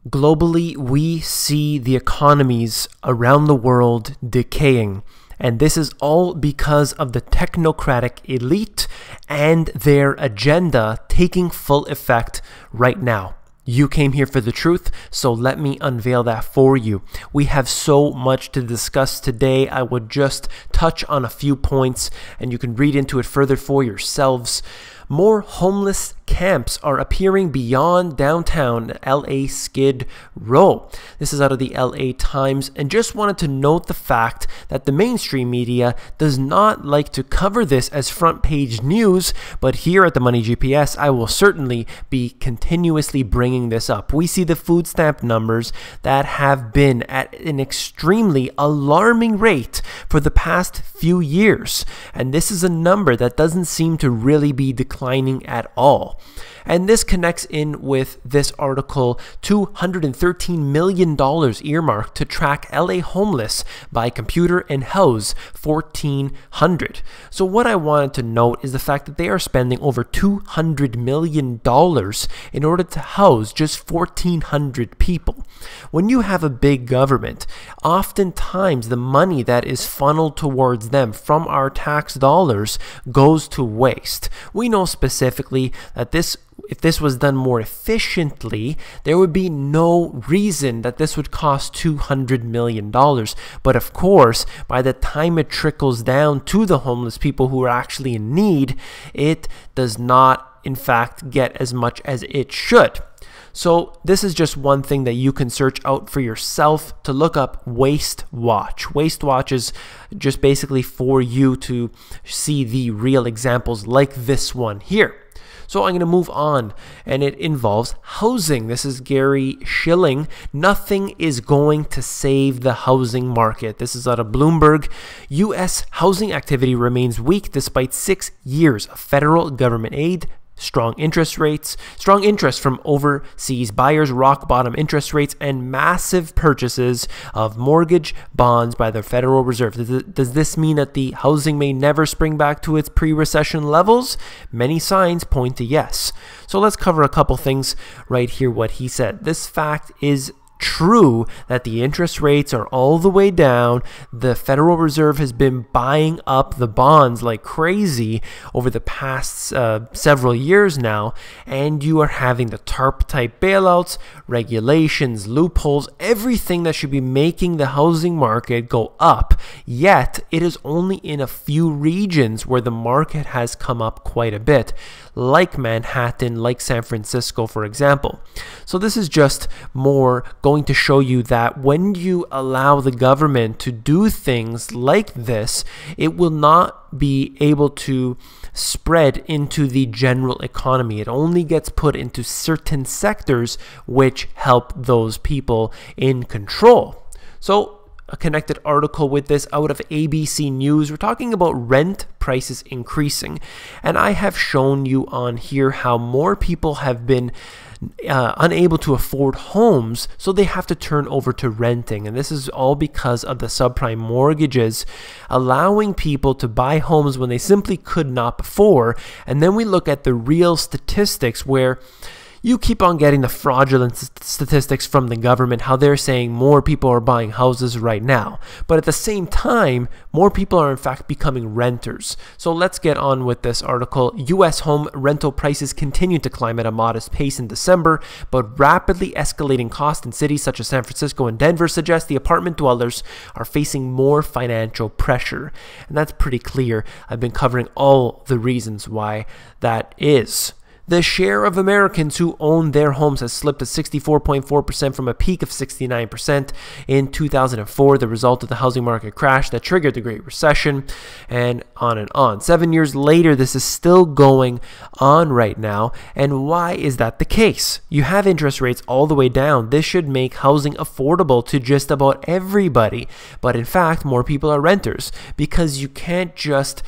Globally, we see the economies around the world decaying, and this is all because of the technocratic elite and their agenda taking full effect right now. You came here for the truth, so let me unveil that for you. We have so much to discuss today. I would just touch on a few points, and you can read into it further for yourselves. More homeless camps are appearing beyond downtown LA Skid Row. This is out of the LA Times, and just wanted to note the fact that the mainstream media does not like to cover this as front page news, but here at the Money GPS, I will certainly be continuously bringing this up. We see the food stamp numbers that have been at an extremely alarming rate for the past few years, and this is a number that doesn't seem to really be declining at all. And this connects in with this article, $213 million earmarked to track LA homeless by computer and house 1,400. So what I wanted to note is the fact that they are spending over $200 million in order to house just 1,400 people. When you have a big government, oftentimes the money that is funneled towards them from our tax dollars goes to waste. We know specifically that if this was done more efficiently, there would be no reason that this would cost $200 million. But of course, by the time it trickles down to the homeless people who are actually in need, it does not, in fact, get as much as it should. So this is just one thing that you can search out for yourself to look up Waste Watch. Waste Watch is just basically for you to see the real examples like this one here. So I'm going to move on, and it involves housing. This is Gary Shilling. Nothing is going to save the housing market. This is out of Bloomberg. U.S. housing activity remains weak despite 6 years of federal government aid. Strong interest from overseas buyers, rock bottom interest rates, and massive purchases of mortgage bonds by the Federal Reserve. Does this mean that the housing may never spring back to its pre-recession levels? Many signs point to yes. So let's cover a couple things right here, what he said. This fact is true that the interest rates are all the way down. The Federal Reserve has been buying up the bonds like crazy over the past several years now, and you are having the TARP type bailouts, regulations, loopholes, everything that should be making the housing market go up. Yet it is only in a few regions where the market has come up quite a bit, like Manhattan, like San Francisco, for example. So this is just more going to show you that when you allow the government to do things like this, it will not be able to spread into the general economy. It only gets put into certain sectors which help those people in control. So a connected article with this out of ABC News. We're talking about rent prices increasing, and I have shown you on here how more people have been unable to afford homes, so they have to turn over to renting. And this is all because of the subprime mortgages allowing people to buy homes when they simply could not before. And then we look at the real statistics where you keep on getting the fraudulent statistics from the government, how they're saying more people are buying houses right now. But at the same time, more people are in fact becoming renters. So let's get on with this article. U.S. home rental prices continue to climb at a modest pace in December, but rapidly escalating costs in cities such as San Francisco and Denver suggest the apartment dwellers are facing more financial pressure. And that's pretty clear. I've been covering all the reasons why that is. The share of Americans who own their homes has slipped to 64.4% from a peak of 69% in 2004, the result of the housing market crash that triggered the Great Recession, and on and on. 7 years later, this is still going on right now. And why is that the case? You have interest rates all the way down. This should make housing affordable to just about everybody. But in fact, more people are renters because you can't just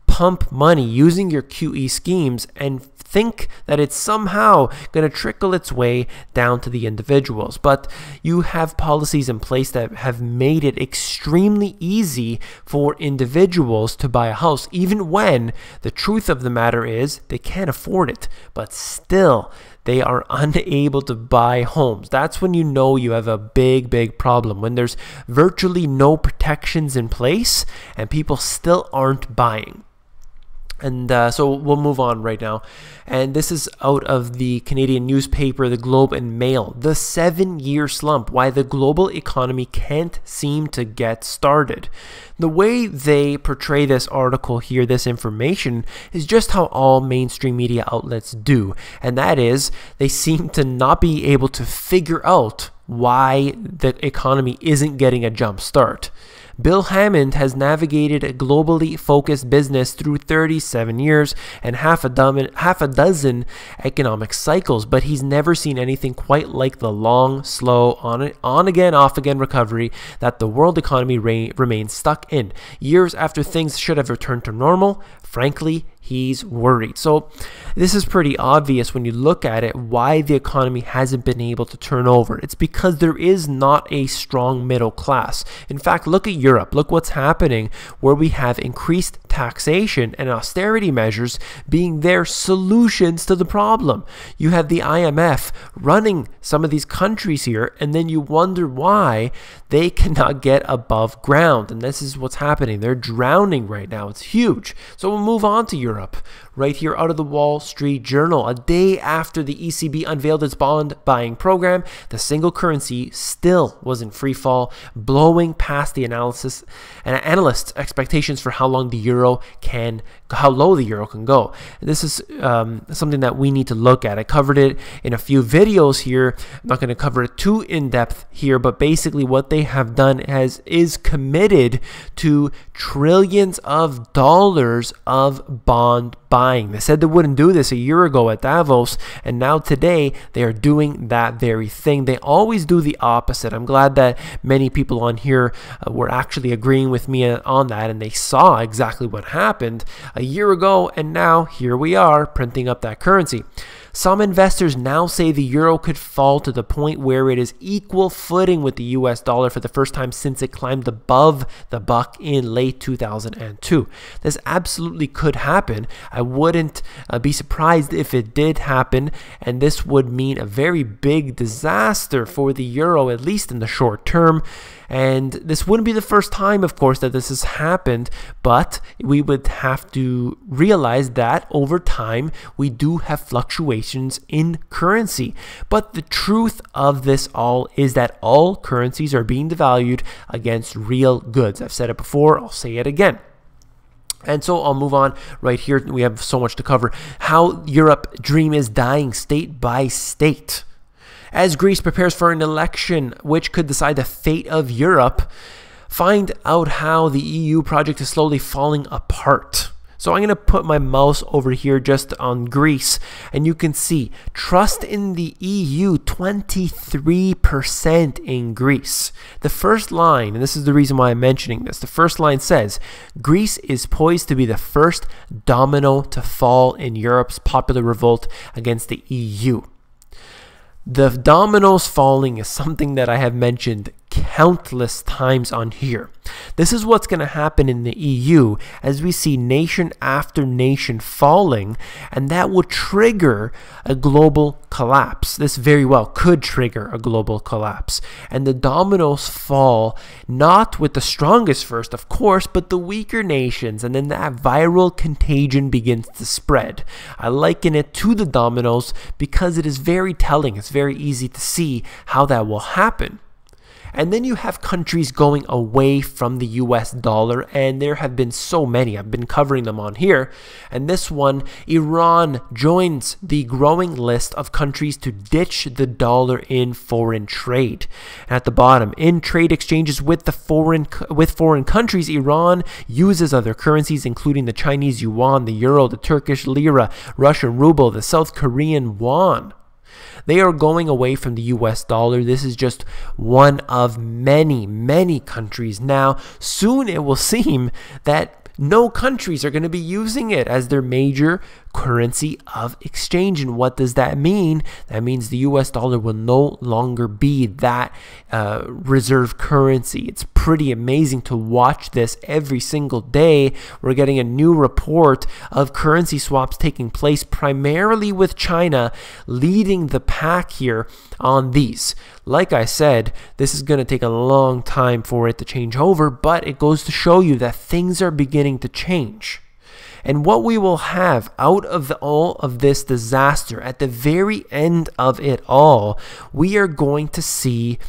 pump money using your QE schemes and think that it's somehow going to trickle its way down to the individuals. But you have policies in place that have made it extremely easy for individuals to buy a house, even when the truth of the matter is they can't afford it. But still, they are unable to buy homes. That's when you know you have a big problem, when there's virtually no protections in place and people still aren't buying. And so we'll move on right now. And this is out of the Canadian newspaper, The Globe and Mail. The 7-year slump, why the global economy can't seem to get started. The way they portray this article here, this information, is just how all mainstream media outlets do. And that is, they seem to not be able to figure out why the economy isn't getting a jump start. Bill Hammond has navigated a globally focused business through 37 years and half a dozen economic cycles, but he's never seen anything quite like the long, slow, on-again, off-again recovery that the world economy remains stuck in. Years after things should have returned to normal, frankly, he's worried. So this is pretty obvious when you look at it, why the economy hasn't been able to turn over. It's because there is not a strong middle class. In fact, look at Europe. Look what's happening, where we have increased taxation and austerity measures being their solutions to the problem. You have the IMF running some of these countries here, and then you wonder why they cannot get above ground. And this is what's happening. They're drowning right now. It's huge. So we'll move on to Europe. Right here out of the Wall Street Journal. A day after the ECB unveiled its bond buying program, the single currency still was in free fall, blowing past the analysts' expectations for how low the euro can go. And this is something that we need to look at. I covered it in a few videos here. I'm not going to cover it too in depth here, but basically what they have done is committed to trillions of dollars of bond buying. They said they wouldn't do this a year ago at Davos, and now today they are doing that very thing. They always do the opposite. I'm glad that many people on here were actually agreeing with me on that, and they saw exactly what happened a year ago, and now here we are printing up that currency. Some investors now say the euro could fall to the point where it is equal footing with the US dollar for the first time since it climbed above the buck in late 2002. This absolutely could happen. I wouldn't be surprised if it did happen, and this would mean a very big disaster for the euro, at least in the short term. And this wouldn't be the first time, of course, that this has happened, but we would have to realize that over time we do have fluctuations in currency. But the truth of this all is that all currencies are being devalued against real goods. I've said it before, I'll say it again. And so I'll move on right here. We have so much to cover. How Europe dream is dying state by state. As Greece prepares for an election which could decide the fate of Europe, find out how the EU project is slowly falling apart. So I'm going to put my mouse over here just on Greece, and you can see trust in the EU, 23% in Greece. The first line, and this is the reason why I'm mentioning this, the first line says, Greece is poised to be the first domino to fall in Europe's popular revolt against the EU. The dominoes falling is something that I have mentioned countless times on here. This is what's going to happen in the EU as we see nation after nation falling, and that will trigger a global collapse. This very well could trigger a global collapse. And the dominoes fall not with the strongest first, of course, but the weaker nations, and then that viral contagion begins to spread. I liken it to the dominoes because it is very telling. It's very easy to see how that will happen. And then you have countries going away from the US dollar, and there have been so many. I've been covering them on here. And this one, Iran joins the growing list of countries to ditch the dollar in foreign trade. And at the bottom, in trade exchanges with foreign countries, Iran uses other currencies, including the Chinese yuan, the euro, the Turkish lira, Russian ruble, the South Korean won. They are going away from the US dollar. This is just one of many, many countries. Now, soon it will seem that no countries are going to be using it as their major currency of exchange. And what does that mean? That means the US dollar will no longer be that reserve currency. It's pretty amazing to watch this every single day. We're getting a new report of currency swaps taking place, primarily with China leading the pack here on these. Like I said, this is going to take a long time for it to change over, but it goes to show you that things are beginning to change. And what we will have out of all of this disaster, at the very end of it all, we are going to see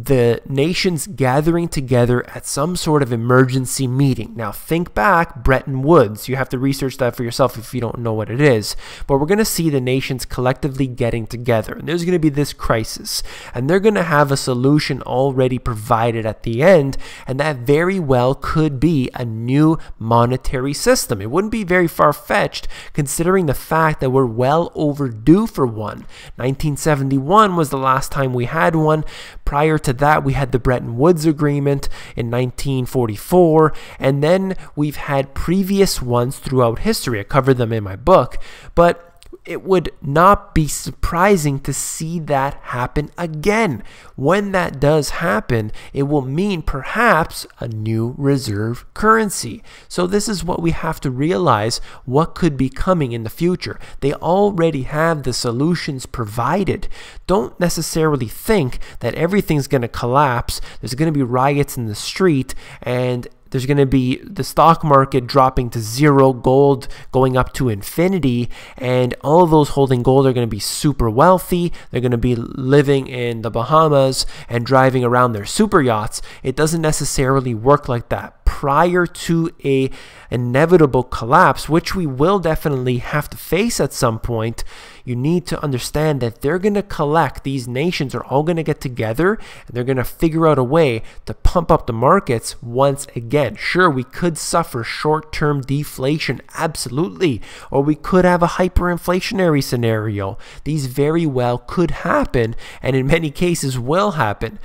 the nations gathering together at some sort of emergency meeting. Now think back, Bretton Woods. You have to research that for yourself if you don't know what it is. But we're going to see the nations collectively getting together. And there's going to be this crisis. And they're going to have a solution already provided at the end. And that very well could be a new monetary system. It wouldn't be very far-fetched considering the fact that we're well overdue for one. 1971 was the last time we had one. Prior to that, we had the Bretton Woods Agreement in 1944, and then we've had previous ones throughout history. I covered them in my book, but it would not be surprising to see that happen again. When that does happen, it will mean perhaps a new reserve currency. So this is what we have to realize, what could be coming in the future. They already have the solutions provided. Don't necessarily think that everything's going to collapse. There's going to be riots in the street, and there's going to be the stock market dropping to zero, gold going up to infinity, and all of those holding gold are going to be super wealthy. They're going to be living in the Bahamas and driving around their super yachts. It doesn't necessarily work like that. Prior to a inevitable collapse, which we will definitely have to face at some point, you need to understand that they're going to collect, these nations are all going to get together and they're going to figure out a way to pump up the markets once again. Sure, we could suffer short-term deflation, absolutely, or we could have a hyperinflationary scenario. These very well could happen, and in many cases will happen,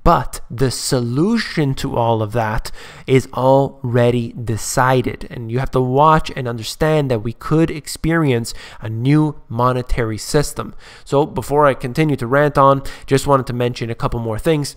but the solution to all of that is already decided, and you have to watch and understand that we could experience a new monetary system. So before I continue to rant on, just wanted to mention a couple more things.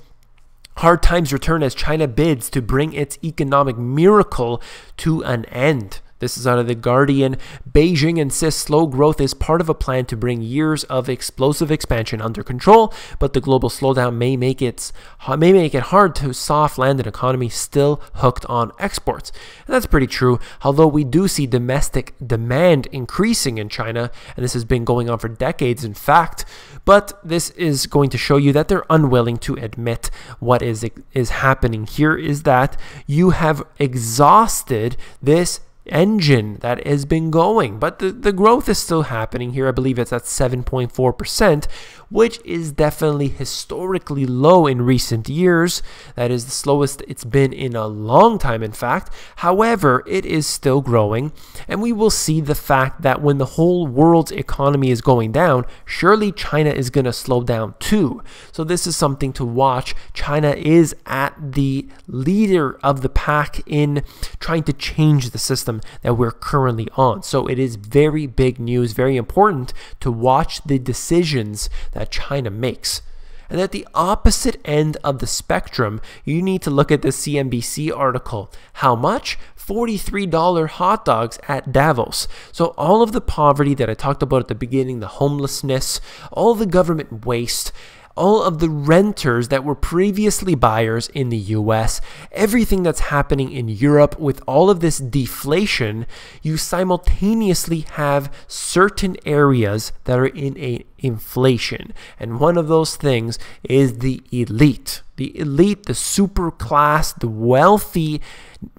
Hard times return as China bids to bring its economic miracle to an end. This is out of The Guardian. Beijing insists slow growth is part of a plan to bring years of explosive expansion under control, but the global slowdown may make it hard to soft land an economy still hooked on exports. And that's pretty true, although we do see domestic demand increasing in China, and this has been going on for decades, in fact. But this is going to show you that they're unwilling to admit what is happening here is that you have exhausted this engine that has been going, but the growth is still happening here. I believe it's at 7.4%, which is definitely historically low in recent years. That is the slowest it's been in a long time, in fact. However, it is still growing, and we will see the fact that when the whole world's economy is going down, surely China is going to slow down too. So this is something to watch. China is at the leader of the pack in trying to change the system that we're currently on. So it is very big news, very important to watch the decisions that China makes. And at the opposite end of the spectrum, you need to look at the CNBC article. How much? $43 hot dogs at Davos. So all of the poverty that I talked about at the beginning, the homelessness, all the government waste, all of the renters that were previously buyers in the US, everything that's happening in Europe with all of this deflation, you simultaneously have certain areas that are in a inflation. And one of those things is the elite. The elite, the super class, the wealthy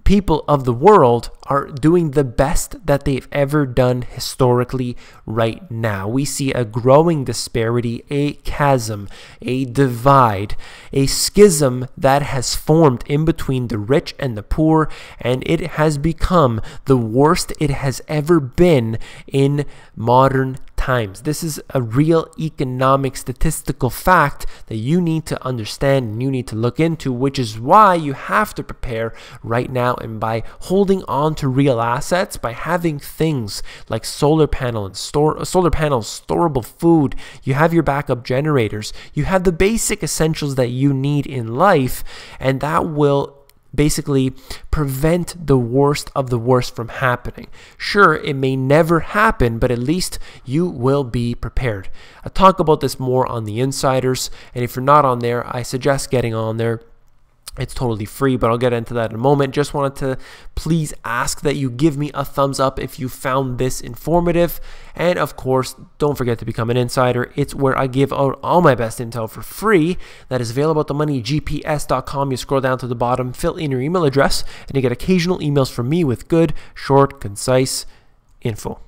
people of the world are doing the best that they've ever done historically right now. We see a growing disparity, a chasm, a divide, a schism that has formed in between the rich and the poor, and it has become the worst it has ever been in modern times. This is a real economic statistical fact that you need to understand and you need to look into, which is why you have to prepare right now. And by holding on to real assets, by having things like solar panels, storable food, you have your backup generators, you have the basic essentials that you need in life, and that will basically prevent the worst of the worst from happening. Sure, it may never happen, but at least you will be prepared. I talk about this more on the Insiders, and if you're not on there, I suggest getting on there. It's totally free, but I'll get into that in a moment. Just wanted to please ask that you give me a thumbs up if you found this informative. And of course, don't forget to become an insider. It's where I give out all my best intel for free. That is available at themoneygps.com. You scroll down to the bottom, fill in your email address, and you get occasional emails from me with good, short, concise info.